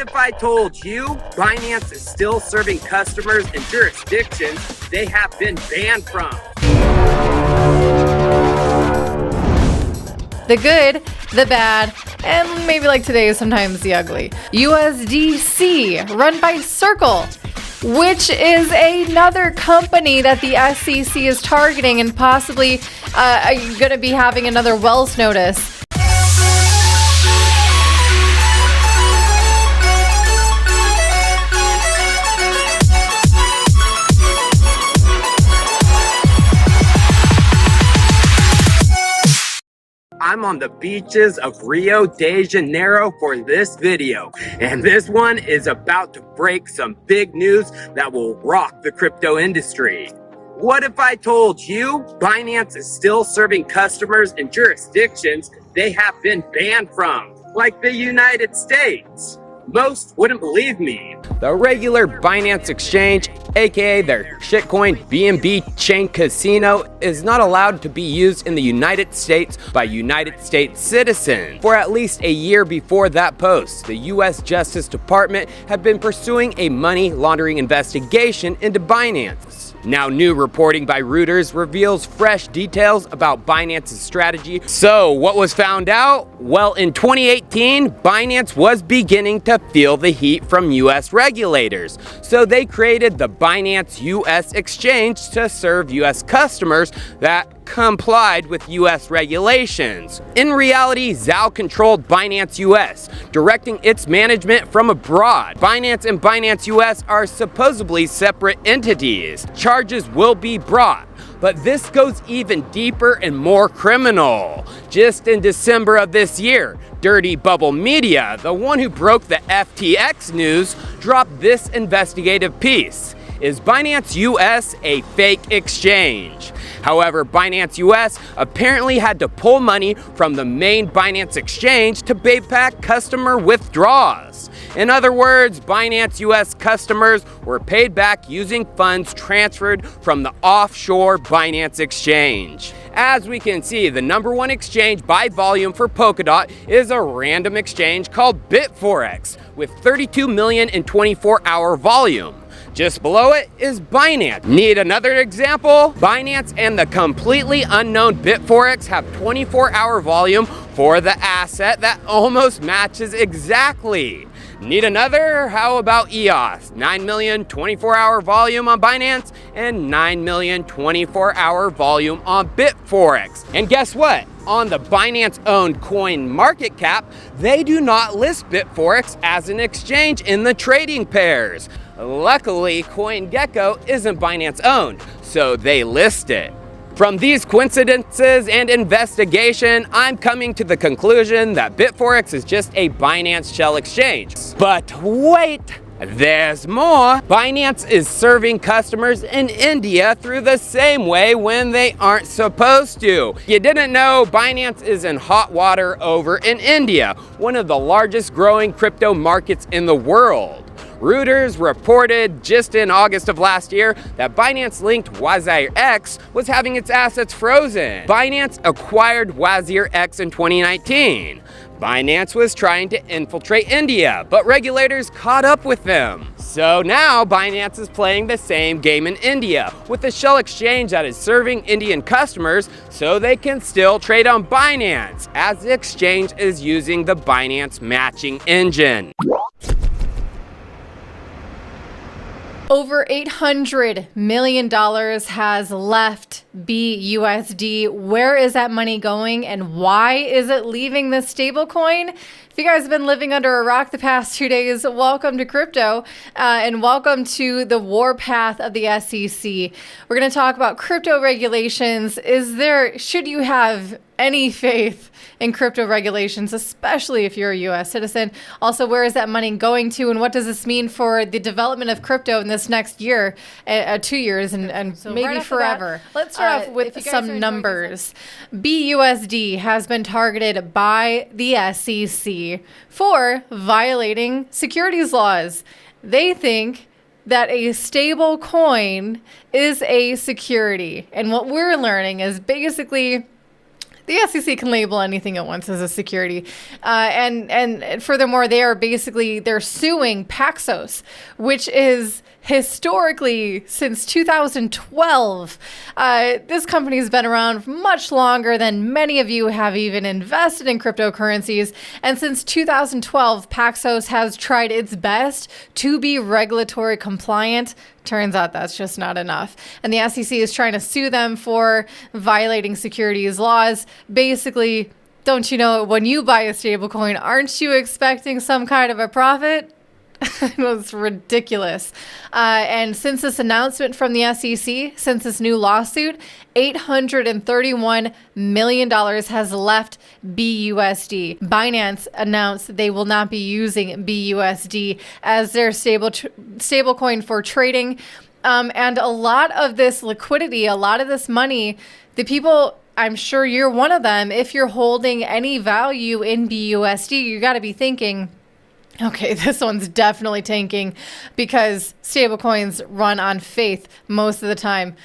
if I told you Binance is still serving customers in jurisdictions they have been banned from? The good, the bad, and maybe like today, sometimes the ugly. USDC, run by Circle, which is another company that the SEC is targeting and possibly going to be having another Wells notice. I'm on the beaches of Rio de Janeiro for this video, and this one is about to break some big news that will rock the crypto industry. What if I told you Binance is still serving customers in jurisdictions they have been banned from, like the United States? Most wouldn't believe me. The regular Binance exchange, aka their shitcoin BNB chain casino, is not allowed to be used in the United States by United States citizens. For at least a year before that post, the US Justice Department had been pursuing a money laundering investigation into Binance. Now, new reporting by Reuters reveals fresh details about Binance's strategy. So, what was found out? Well, in 2018, Binance was beginning to feel the heat from US regulators. So they created the Binance US exchange to serve US customers that complied with US regulations. In reality, Zhao controlled Binance US, directing its management from abroad. Binance and Binance US are supposedly separate entities. Charges will be brought, but this goes even deeper and more criminal. Just in December of this year, Dirty Bubble Media, the one who broke the FTX news, dropped this investigative piece. Is Binance US a fake exchange? However, Binance US apparently had to pull money from the main Binance exchange to pay back customer withdrawals. In other words, Binance US customers were paid back using funds transferred from the offshore Binance exchange. As we can see, the #1 exchange by volume for Polkadot is a random exchange called Bitforex with 32 million in 24-hour volume. Just below it is Binance. Need another example? Binance and the completely unknown Bitforex have 24-hour volume for the asset that almost matches exactly. Need another? How about EOS? 9 million 24-hour volume on Binance and 9 million 24-hour volume on Bitforex. And guess what? On the Binance-owned coin market cap, they do not list Bitforex as an exchange in the trading pairs. Luckily, CoinGecko isn't Binance-owned, so they list it. From these coincidences and investigation, I'm coming to the conclusion that Bitforex is just a Binance shell exchange. But wait! There's more! Binance is serving customers in India through the same way when they aren't supposed to. You didn't know Binance is in hot water over in India, one of the largest growing crypto markets in the world. Reuters reported just in August of last year that Binance-linked WazirX was having its assets frozen. Binance acquired WazirX in 2019. Binance was trying to infiltrate India, but regulators caught up with them. So now Binance is playing the same game in India with a shell exchange that is serving Indian customers so they can still trade on Binance, as the exchange is using the Binance matching engine. Over $800 million has left BUSD. Where is that money going and why is it leaving the stablecoin? If you guys have been living under a rock the past 2 days, welcome to crypto and welcome to the warpath of the SEC. We're going to talk about crypto regulations. Should you have any faith in crypto regulations, especially if you're a U.S. citizen? Also, where is that money going to, and what does this mean for the development of crypto in this next year, 2 years, and so maybe right forever? Let's start off with some numbers. BUSD has been targeted by the SEC for violating securities laws. They think that a stable coin is a security. And what we're learning is basically The SEC can label anything it wants as a security. And furthermore, they're suing Paxos, which is historically since 2012. This company has been around much longer than many of you have even invested in cryptocurrencies. And since 2012, Paxos has tried its best to be regulatory compliant. Turns out that's just not enough. And the SEC is trying to sue them for violating securities laws. Basically, don't you know, when you buy a stablecoin, aren't you expecting some kind of a profit? It was ridiculous. And since this announcement from the SEC, since this new lawsuit, $831 million has left BUSD. Binance announced they will not be using BUSD as their stablecoin for trading. And a lot of this liquidity, a lot of this money, the people, I'm sure you're one of them, if you're holding any value in BUSD, you got to be thinking, okay, this one's definitely tanking because stablecoins run on faith most of the time,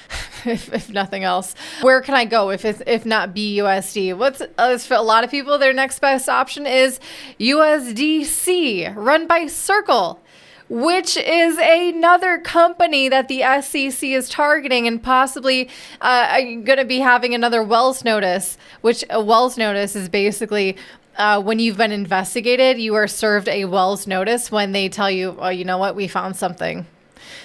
if nothing else. Where can I go if not BUSD? For a lot of people, their next best option is USDC, run by Circle, which is another company that the SEC is targeting and possibly going to be having another Wells notice, which a Wells notice is basically when you've been investigated, you are served a Wells notice when they tell you, oh, you know what, we found something.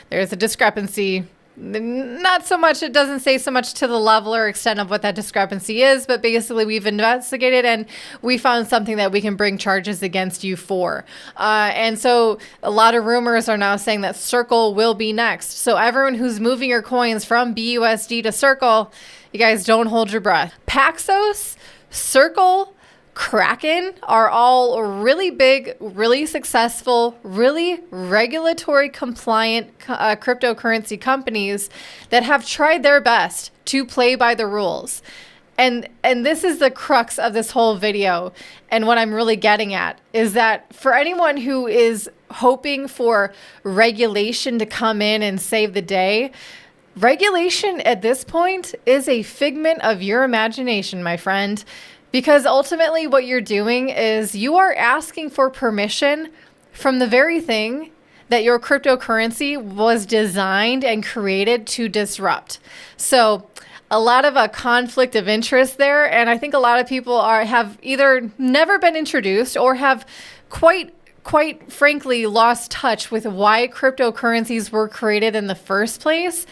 There's a discrepancy. Not so much, it doesn't say so much to the level or extent of what that discrepancy is, but basically we've investigated and we found something that we can bring charges against you for. And so a lot of rumors are now saying that Circle will be next. So everyone who's moving your coins from BUSD to Circle, you guys don't hold your breath. Paxos, Circle, Kraken are all really big, really successful, really regulatory compliant cryptocurrency companies that have tried their best to play by the rules. And this is the crux of this whole video. And what I'm really getting at is that for anyone who is hoping for regulation to come in and save the day, regulation at this point is a figment of your imagination, my friend. Because ultimately what you're doing is you are asking for permission from the very thing that your cryptocurrency was designed and created to disrupt. So a lot of a conflict of interest there. And I think a lot of people have either never been introduced or have quite frankly lost touch with why cryptocurrencies were created in the first place.